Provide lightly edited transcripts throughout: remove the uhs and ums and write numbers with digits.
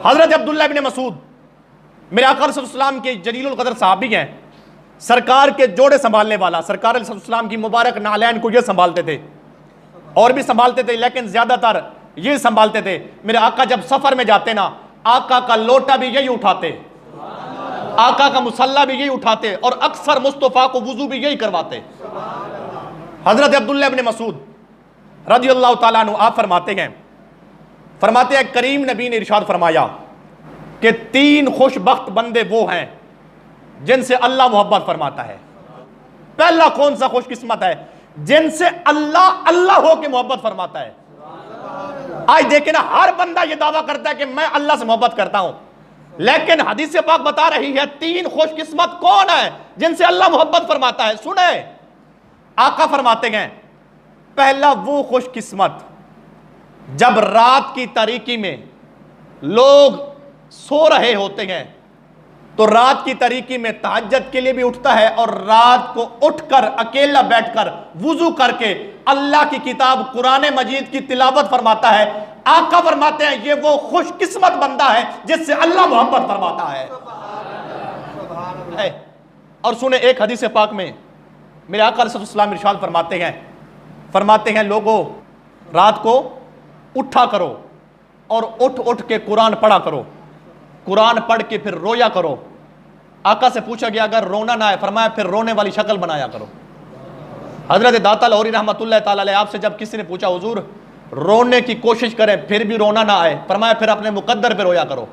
हजरत अब्दुल्ला इब्न मसूद मेरे आका सल्लल्लाहु के जलीलुल कदर साहबी हैं, सरकार के जोड़े संभालने वाला। सरकार सल्लल्लाहु की मुबारक नालैन को ये संभालते थे और भी संभालते थे, लेकिन ज्यादातर ये संभालते थे। मेरे आका जब सफर में जाते ना, आका का लोटा भी यही उठाते, आका का मुसल्ला भी यही उठाते और अक्सर मुस्तफा को वुजू भी यही करवाते। हजरत अब्दुल्ला इब्न मसूद रज़ियल्लाहु ताला अन्हु आप फरमाते हैं करीम नबी ने इरशाद फरमाया कि 3 खुशबख्त बंदे वो हैं जिनसे अल्लाह मोहब्बत फरमाता है। पहला कौन सा खुशकिस्मत है? जिनसे अल्लाह अल्लाह हो के मोहब्बत फरमाता है। आज देखे ना, हर बंदा ये दावा करता है कि मैं अल्लाह से मोहब्बत करता हूं, लेकिन हदीस पाक बता रही है 3 खुशकिस्मत कौन है जिनसे अल्लाह मोहब्बत फरमाता है। सुने, आका फरमाते हैं पहला वो खुशकिस्मत जब रात की तारीकी में लोग सो रहे होते हैं तो रात की तारीकी में तहज्जुद के लिए भी उठता है और रात को उठकर अकेला बैठकर वुजू करके अल्लाह की किताब कुरान मजीद की तिलावत फरमाता है। आका फरमाते हैं ये वो खुशकिस्मत बंदा है जिससे अल्लाह मोहब्बत फरमाता है। और सुने, एक हदीस पाक में मेरे आका सल्लल्लाहु इरशाद फरमाते हैं लोगों, रात को उठा करो और उठ उठ के कुरान पढ़ा करो, कुरान पढ़ के फिर रोया करो। आका से पूछा गया अगर रोना ना आए, फरमाया फिर रोने वाली शक्ल बनाया करो। हजरत दाता लाहौरी रहमतुल्लाह ताला अलैह आपसे जब किसी ने पूछा हुजूर रोने की कोशिश करें फिर भी रोना ना आए, फरमाया फिर अपने मुकद्दर पे रोया करो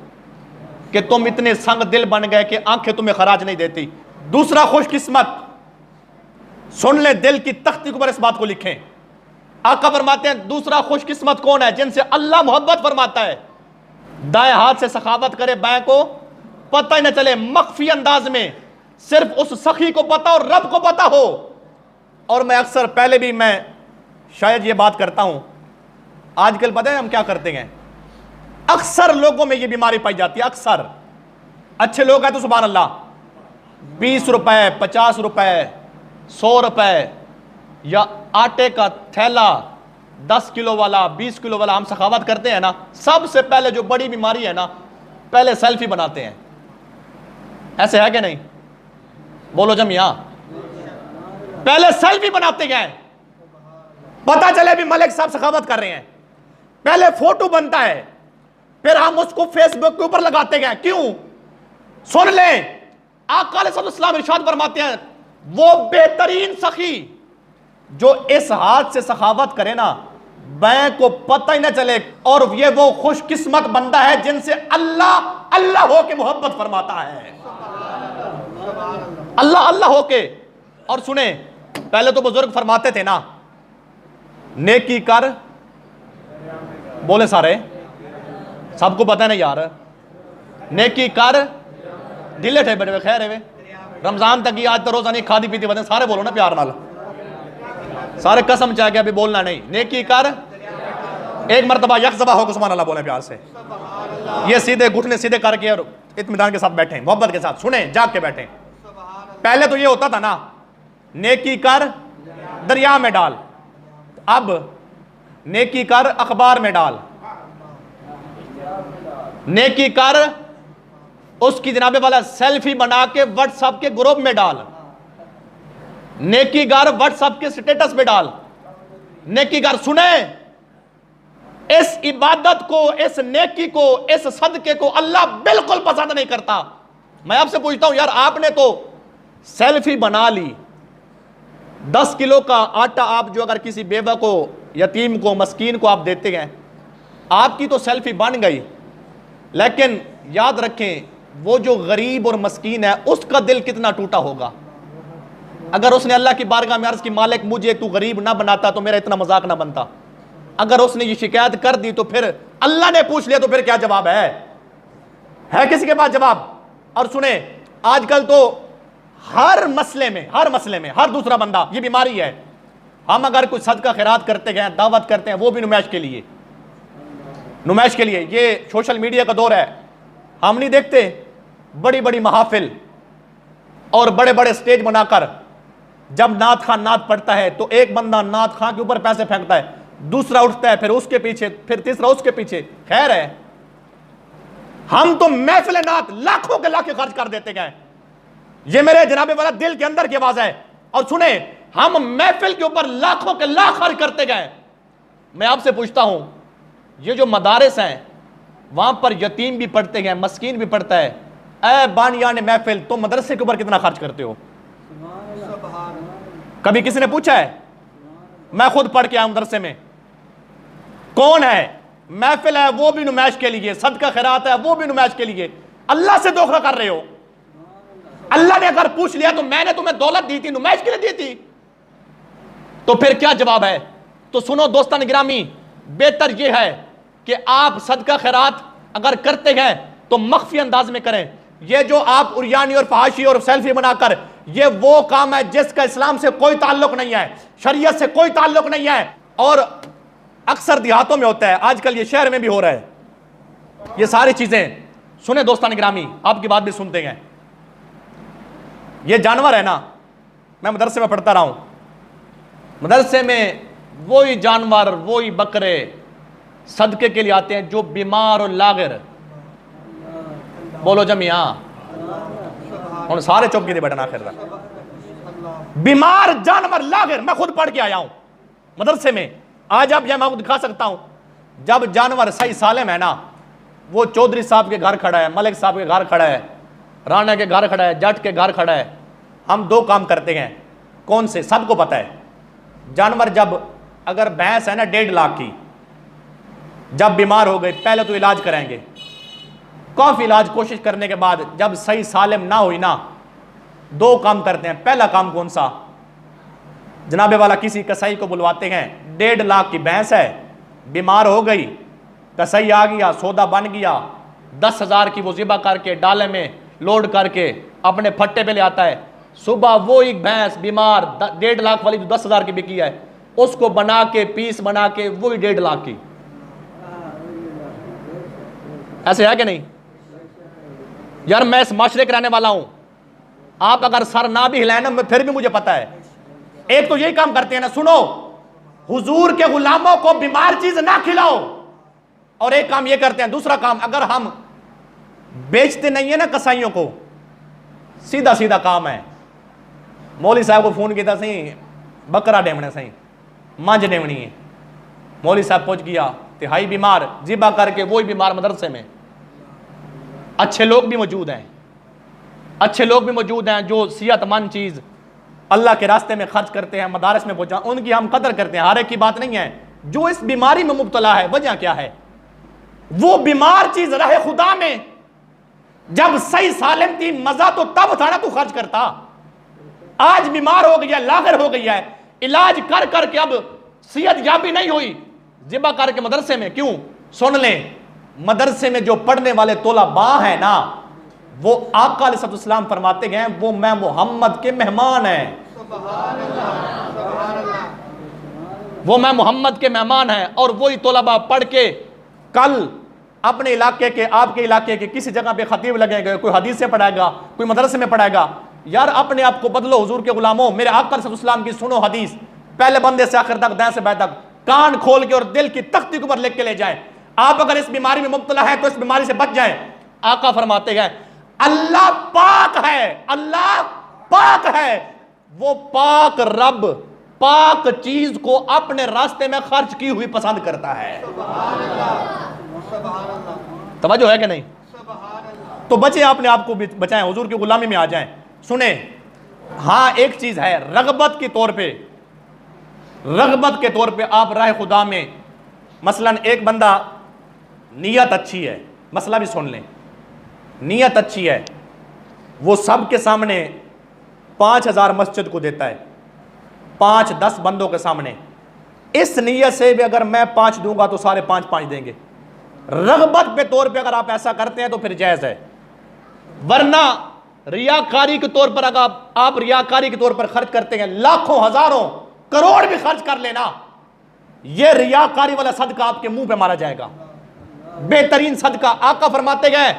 कि तुम इतने संग दिल बन गए कि आंखें तुम्हें खराज नहीं देती। दूसरा खुशकिस्मत, सुन ले, दिल की तख्ती पर इस बात को लिखें। आका फरमाते हैं दूसरा खुशकिस्मत कौन है जिनसे अल्लाह मोहब्बत फरमाता है? दाएं हाथ से सखावत करे, बाएं को पता ही न चले, मख्फी अंदाज में, सिर्फ उस सखी को पता और रब को पता हो। और मैं अक्सर पहले भी मैं शायद ये बात करता हूं, आजकल पता है हम क्या करते हैं, अक्सर लोगों में ये बीमारी पाई जाती है। अक्सर अच्छे लोग हैं तो सुभान अल्लाह 20 रुपए 50 रुपए 100 रुपए या आटे का थैला 10 किलो वाला 20 किलो वाला हम सखावत करते हैं ना, सबसे पहले जो बड़ी बीमारी है ना, पहले सेल्फी बनाते हैं। ऐसे है कि नहीं? बोलो जमिया, पहले सेल्फी बनाते हैं, पता चले भी मलिक साहब सखावत कर रहे हैं, पहले फोटो बनता है, फिर हम उसको फेसबुक के ऊपर लगाते हैं। क्यों? सुन ले, आका सल्लल्लाहु अलैहि वसल्लम इरशाद फरमाते हैं वो बेहतरीन सखी जो इस हाथ से सखावत करे ना, बाएं को पता ही ना चले, और ये वो खुशकिस्मत बंदा है जिनसे अल्लाह अल्लाह हो के मोहब्बत फरमाता है। अल्लाह अल्लाह हो के। और सुने, पहले तो बुजुर्ग फरमाते थे ना, नेकी कर, बोले सारे, सबको पता नहीं यार, नेकी कर दिले थे बड़े खैर है वे रमजान तक ही, आज तो रोजा नहीं खादी पीती बने, सारे बोलो ना प्यार नाल, सारे कसम चाह के अभी बोलना नहीं। नेकी कर, एक मरतबा यकजबा होकर सुभान अल्लाह बोले प्यार से, ये सीधे घुटने सीधे करके और इत्मीनान के साथ बैठे, मोहब्बत के साथ सुने, जाग के बैठे। पहले तो ये होता था ना, नेकी कर दरिया में डाल, अब नेकी कर अखबार में डाल, नेकी कर उसकी जनाबे वाला सेल्फी बना के व्हाट्सएप के ग्रुप में डाल, नेकीगार व्हाट्सएप के स्टेटस पे डाल। नेकीगार सुने, इस इबादत को, इस नेकी को, इस सदके को अल्लाह बिल्कुल पसंद नहीं करता। मैं आपसे पूछता हूं यार, आपने तो सेल्फी बना ली, 10 किलो का आटा आप जो अगर किसी बेवा को, यतीम को, मस्कीन को आप देते हैं, आपकी तो सेल्फी बन गई, लेकिन याद रखें वो जो गरीब और मस्कीन है उसका दिल कितना टूटा होगा। अगर उसने अल्लाह की बारगाह में अर्ज की मालिक मुझे तू गरीब ना बनाता तो मेरा इतना मजाक ना बनता, अगर उसने ये शिकायत कर दी तो फिर अल्लाह ने पूछ लिया तो फिर क्या जवाब है किसी के पास जवाब? और सुने, आजकल तो हर मसले में हर दूसरा बंदा, ये बीमारी है, हम अगर कुछ सदका खैरात करते गए, दावत करते हैं, वो भी नुमाइश के लिए। ये सोशल मीडिया का दौर है, हम नहीं देखते बड़ी बड़ी महाफिल और बड़े बड़े स्टेज बनाकर जब नात खान नात पढ़ता है तो एक बंदा नात खान के ऊपर पैसे फेंकता है, दूसरा उठता है, फिर उसके पीछे, फिर तीसरा उसके पीछे। खैर है, हम तो महफिल नात लाखों के लाख खर्च कर देते गए। ये मेरे जनाबे वाला दिल के अंदर की आवाज है। और सुने, हम महफिल के ऊपर लाखों के लाख खर्च करते गए। मैं आपसे पूछता हूं, ये जो मदारिस हैं वहां पर यतीम भी पढ़ते हैं, मस्कीन भी पढ़ता है। ऐ बानियान महफिल, तुम मदरसे के ऊपर कितना खर्च करते हो? कभी किसी ने पूछा है? मैं खुद पढ़ के आया मदरसे में। कौन है? महफिल है वो भी नुमाइश के लिए, सदका खैरात है वो भी नुमाइश के लिए। अल्लाह से धोखा कर रहे हो। अल्लाह ने अगर पूछ लिया तो मैंने तुम्हें दौलत दी थी, नुमाइश के लिए दी थी, तो फिर क्या जवाब है? तो सुनो दोस्तान गिरामी, बेहतर यह है कि आप सदका खैरात अगर करते हैं तो मख्फी अंदाज में करें। ये जो आप उरियानी और फहाशी और सेल्फी बनाकर, ये वो काम है जिसका इस्लाम से कोई ताल्लुक नहीं है, शरीयत से कोई ताल्लुक नहीं है। और अक्सर देहातों में होता है, आजकल ये शहर में भी हो रहा है ये सारी चीजें। सुने दोस्तान गिरामी, आपकी बात भी सुनते हैं। ये जानवर है ना, मैं मदरसे में पढ़ता रहा हूं, मदरसे में वही जानवर, वही बकरे सदके के लिए आते हैं जो बीमार और लागिर। बोलो जमिया, उन सारे चौक की बैठना आखिर बीमार जानवर लागिर। मैं खुद पढ़ के आया हूं मदरसे में। आज आप यह मैं आपको दिखा सकता हूं। जब जानवर सही सालिम है ना, वो चौधरी साहब के घर खड़ा है, मलिक साहब के घर खड़ा है, राणा के घर खड़ा है, जट के घर खड़ा है। हम दो काम करते हैं। कौन से? सबको पता है। जानवर जब, अगर भैंस है ना 1.5 लाख की, जब बीमार हो गई, पहले तो इलाज कराएंगे। काफी इलाज कोशिश करने के बाद जब सही सालिम ना हुई ना, दो काम करते हैं। पहला काम कौन सा? जनाबे वाला किसी कसाई को बुलवाते हैं। 1.5 लाख की भैंस है, बीमार हो गई, कसाई आ गया, सौदा बन गया, 10,000 की वो ज़िबा करके डाले में लोड करके अपने फट्टे पे ले आता है। सुबह वो एक भैंस बीमार 1.5 लाख वाली जो 10,000 की बिकी है, उसको बना के पीस बना के वही 1.5 लाख की। ऐसे है कि नहीं यार? मैं इस माशरे के रहने वाला हूं। आप अगर सर ना भी हिलाए ना, फिर भी मुझे पता है। एक तो यही काम करते हैं ना, सुनो, हुजूर के गुलामों को बीमार चीज ना खिलाओ। और एक काम ये करते हैं, दूसरा काम, अगर हम बेचते नहीं है ना कसाईयों को, सीधा सीधा काम है। मौली साहब को फोन किया सही, बकरा डेमने सही, मंझ डेमनी है। मौली साहब पहुंच गया, तिहाई बीमार, जिबा करके वही बीमार मदरसे में। अच्छे लोग भी मौजूद हैं, अच्छे लोग भी मौजूद हैं जो सेहतमंद चीज अल्लाह के रास्ते में खर्च करते हैं, मदारस में पहुंचा, उनकी हम कदर करते हैं। हर एक की बात नहीं है। जो इस बीमारी में मुब्तला है, वजह क्या है? वो बीमार चीज रहे खुदा में। जब सही सालिम थी, मजा तो तब था ना तू खर्च करता। आज बीमार हो गया, लागर हो गया है, इलाज कर करके अब सेहत याबी नहीं हुई, जिबा करके मदरसे में। क्यों? सुन लें, मदरसे में जो पढ़ने वाले तोलाबा है ना, वो आका अलैहिस्सलाम फरमाते हैं वो मैं मोहम्मद के मेहमान हैं। वो मैं मोहम्मद के मेहमान हैं। और वही तोलाबा पढ़ के कल अपने इलाके के, आपके इलाके के किसी जगह पे खतीब लगेगा, कोई हदीस से पढ़ाएगा, कोई मदरसे में पढ़ाएगा। यार अपने आप को बदलो हुजूर के गुलामों। मेरे आका अलैहिस्सलाम की सुनो हदीस, पहले बंदे से आखिर तक, दाएं से बाएं तक, कान खोल के और दिल की तख्ती के ऊपर लिख के ले जाएं। आप अगर इस बीमारी में मुब्तला है तो इस बीमारी से बच जाएं। आका फरमाते हैं अल्लाह पाक है, अल्लाह पाक है। वो पाक रब पाक चीज को अपने रास्ते में खर्च की हुई पसंद करता है। तवज्जो है कि नहीं? तो बचे, अपने आप को बचाएं, हुजूर की गुलामी में आ जाएं। सुने, हाँ एक चीज है, रगबत के तौर पे, रगबत के तौर पे आप राह खुदा में, मसलन एक बंदा नियत अच्छी है, मसला भी सुन लें, नियत अच्छी है, वो सबके सामने 5,000 मस्जिद को देता है, 5-10 बंदों के सामने। इस नियत से भी अगर मैं 5 दूंगा तो सारे 5-5 देंगे। रगबत पे तौर पे अगर आप ऐसा करते हैं तो फिर जायज है। वरना रियाकारी के तौर पर अगर आप रियाकारी के तौर पर खर्च करते हैं, लाखों हजारों करोड़ भी खर्च कर लेना, यह रियाकारी वाला सदका आपके मुंह पे मारा जाएगा। बेहतरीन सदका आका फरमाते गए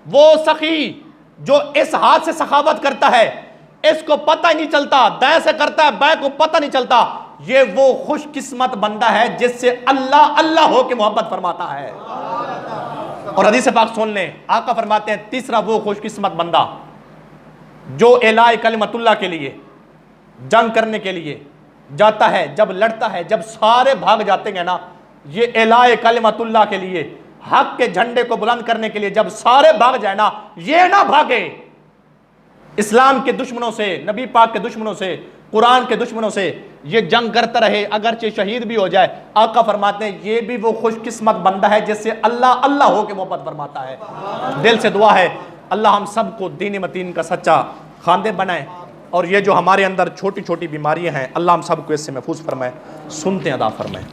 वो सखी जो इस हाथ से सखावत करता है, इसको पता ही नहीं चलता, दाएं से करता है, बाएं को पता नहीं चलता, ये वो खुशकिस्मत बंदा है जिससे अल्लाह अल्लाह हो के मोहब्बत फरमाता है। और हदीस पाक सुन लें, आका फरमाते हैं तीसरा वो खुशकिस्मत बंदा जो एलाए कलिमतुल्लाह के लिए जंग करने के लिए जाता है, जब लड़ता है, जब सारे भाग जाते हैं ना, ये एलाए कलिमतुल्लाह के लिए, हक के झंडे को बुलंद करने के लिए जब सारे भाग जाए ना, ये ना भागे इस्लाम के दुश्मनों से, नबी पाक के दुश्मनों से, कुरान के दुश्मनों से, ये जंग करता रहे, अगरचे शहीद भी हो जाए। आका फरमाते हैं ये भी वो खुशकिस्मत बंदा है जिससे अल्लाह अल्लाह हो के मोहब्बत फरमाता है। दिल से दुआ है अल्लाह हम सबको दीन मतीन का सच्चा खानदे बनाए, और ये जो हमारे अंदर छोटी छोटी बीमारियां हैं अल्लाह हम सबको इससे महफूज फरमाए, सुनते अदा फरमाए।